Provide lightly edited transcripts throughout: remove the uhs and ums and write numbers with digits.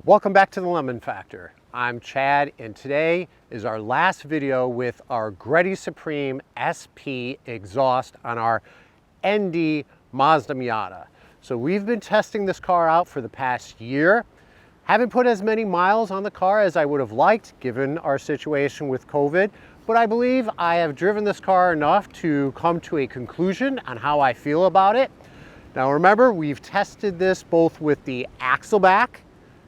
Welcome back to the Lemon Factor. I'm Chad, and today is our last video with our Greddy Supreme SP exhaust on our ND Mazda Miata. So we've been testing this car out for the past year. Haven't put as many miles on the car as I would have liked given our situation with COVID, but I believe I have driven this car enough to come to a conclusion on how I feel about it. Now remember, we've tested this both with the axle back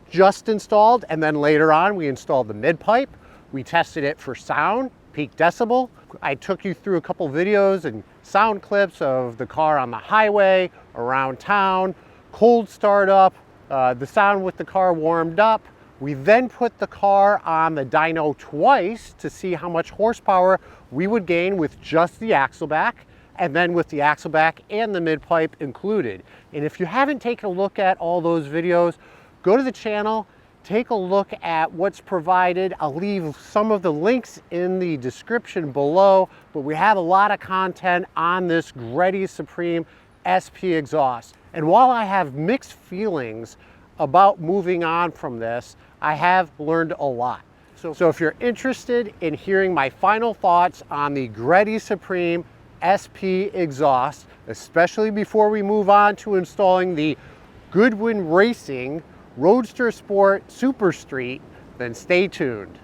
just installed, and then later on we installed the mid-pipe. We tested it for sound, peak decibel. I took you through a couple videos and sound clips of the car on the highway, around town, cold start up, the sound with the car warmed up. We then put the car on the dyno twice to see how much horsepower we would gain with just the axle back, and then with the axle back and the mid-pipe included. And if you haven't taken a look at all those videos, go to the channel, take a look at what's provided. I'll leave some of the links in the description below, but we have a lot of content on this Greddy Supreme SP exhaust. And while I have mixed feelings about moving on from this, I have learned a lot. So if you're interested in hearing my final thoughts on the Greddy Supreme SP exhaust, especially before we move on to installing the Goodwin Racing RoadsterSport Super Street, then stay tuned.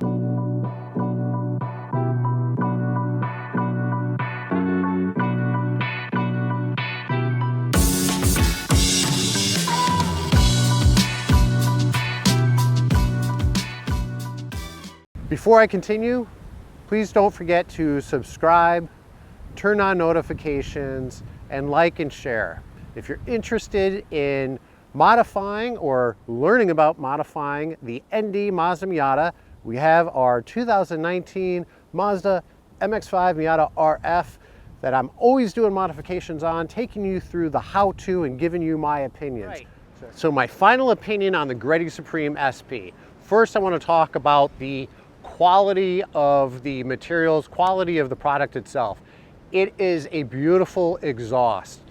Before I continue, please don't forget to subscribe, turn on notifications, and like and share. If you're interested in modifying or learning about modifying the ND Mazda Miata, we have our 2019 Mazda MX-5 Miata RF that I'm always doing modifications on, taking you through the how-to and giving you my opinions. Right. So my final opinion on the Greddy Supreme SP. First, I want to talk about the quality of the materials, quality of the product itself. It is a beautiful exhaust.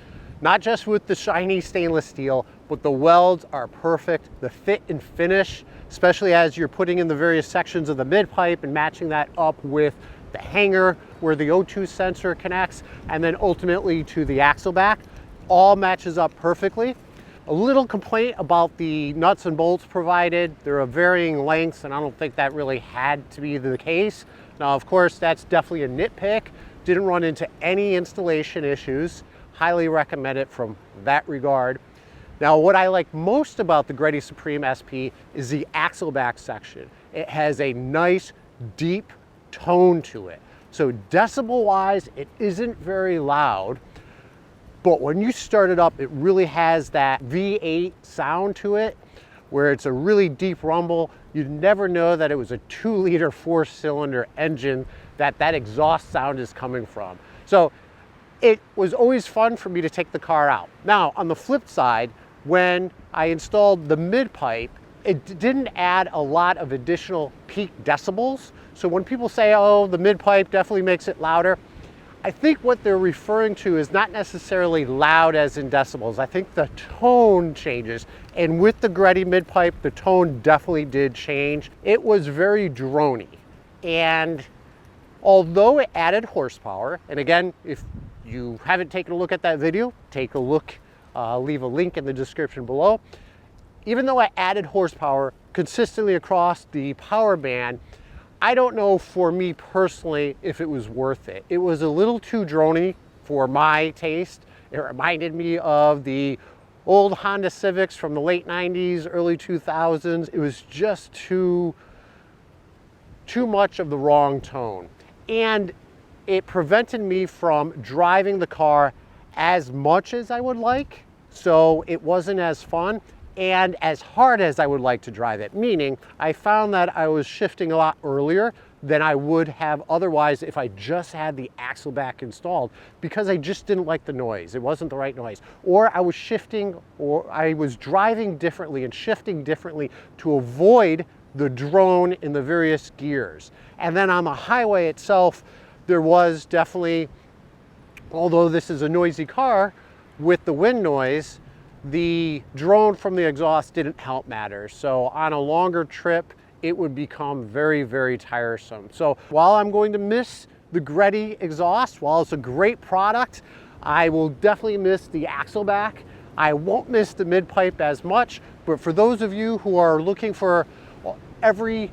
Not just with the shiny stainless steel, but the welds are perfect. The fit and finish, especially as you're putting in the various sections of the mid-pipe and matching that up with the hanger where the O2 sensor connects, and then ultimately to the axle back, all matches up perfectly. A little complaint about the nuts and bolts provided. They're of varying lengths, and I don't think that really had to be the case. Now, of course, that's definitely a nitpick. Didn't run into any installation issues. Highly recommend it from that regard. Now, what I like most about the Greddy Supreme SP is the axle back section. It has a nice, deep tone to it. So decibel-wise, it isn't very loud, but when you start it up, it really has that V8 sound to it, where it's a really deep rumble. You'd never know that it was a 2-liter 4-cylinder engine that exhaust sound is coming from. So it was always fun for me to take the car out. Now, on the flip side, when I installed the mid-pipe, it didn't add a lot of additional peak decibels. So when people say, oh, the mid-pipe definitely makes it louder, I think what they're referring to is not necessarily loud as in decibels. I think the tone changes. And with the Greddy mid-pipe, the tone definitely did change. It was very droney. And although it added horsepower, and again, if you haven't taken a look at that video, take a look. Leave a link in the description below. Even though I added horsepower consistently across the power band, I don't know for me personally if it was worth it. It was a little too droney for my taste. It reminded me of the old Honda Civics from the late 90s, early 2000s. It was just too much of the wrong tone. And it prevented me from driving the car as much as I would like. So it wasn't as fun and as hard as I would like to drive it, meaning I found that I was shifting a lot earlier than I would have otherwise if I just had the axle back installed, because I just didn't like the noise. It wasn't the right noise. Or I was shifting, or I was driving differently and shifting differently to avoid the drone in the various gears. And then on the highway itself, there was definitely, although this is a noisy car, with the wind noise, the drone from the exhaust didn't help matters. So on a longer trip, it would become very, very tiresome. So while I'm going to miss the Greddy exhaust, while it's a great product, I will definitely miss the axle back. I won't miss the midpipe as much, but for those of you who are looking for every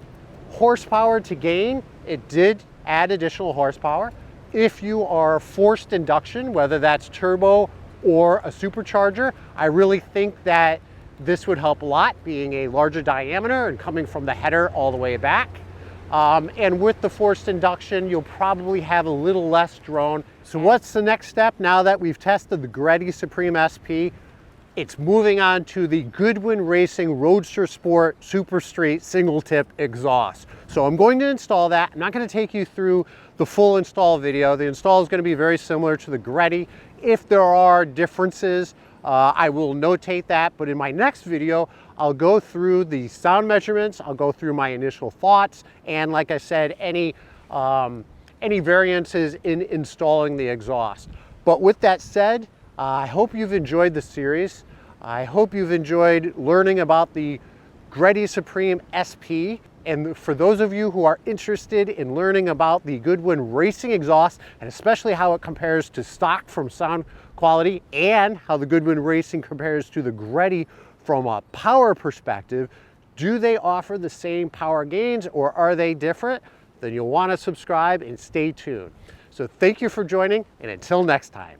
horsepower to gain, it did add additional horsepower. If you are forced induction, whether that's turbo or a supercharger, I really think that this would help a lot, being a larger diameter and coming from the header all the way back. And with the forced induction, you'll probably have a little less drone. So what's the next step now that we've tested the Greddy Supreme SP? It's moving on to the Goodwin Racing RoadsterSport Super Straight single tip exhaust. So I'm going to install that. I'm not going to take you through the full install video. The install is going to be very similar to the Greddy. If there are differences, I will notate that, but in my next video, I'll go through the sound measurements, I'll go through my initial thoughts, and like I said, any variances in installing the exhaust. But with that said, I hope you've enjoyed the series. I hope you've enjoyed learning about the Greddy Supreme SP. And for those of you who are interested in learning about the Goodwin Racing exhaust, and especially how it compares to stock from sound quality, and how the Goodwin Racing compares to the Greddy from a power perspective, do they offer the same power gains or are they different? Then you'll want to subscribe and stay tuned. So thank you for joining, and until next time.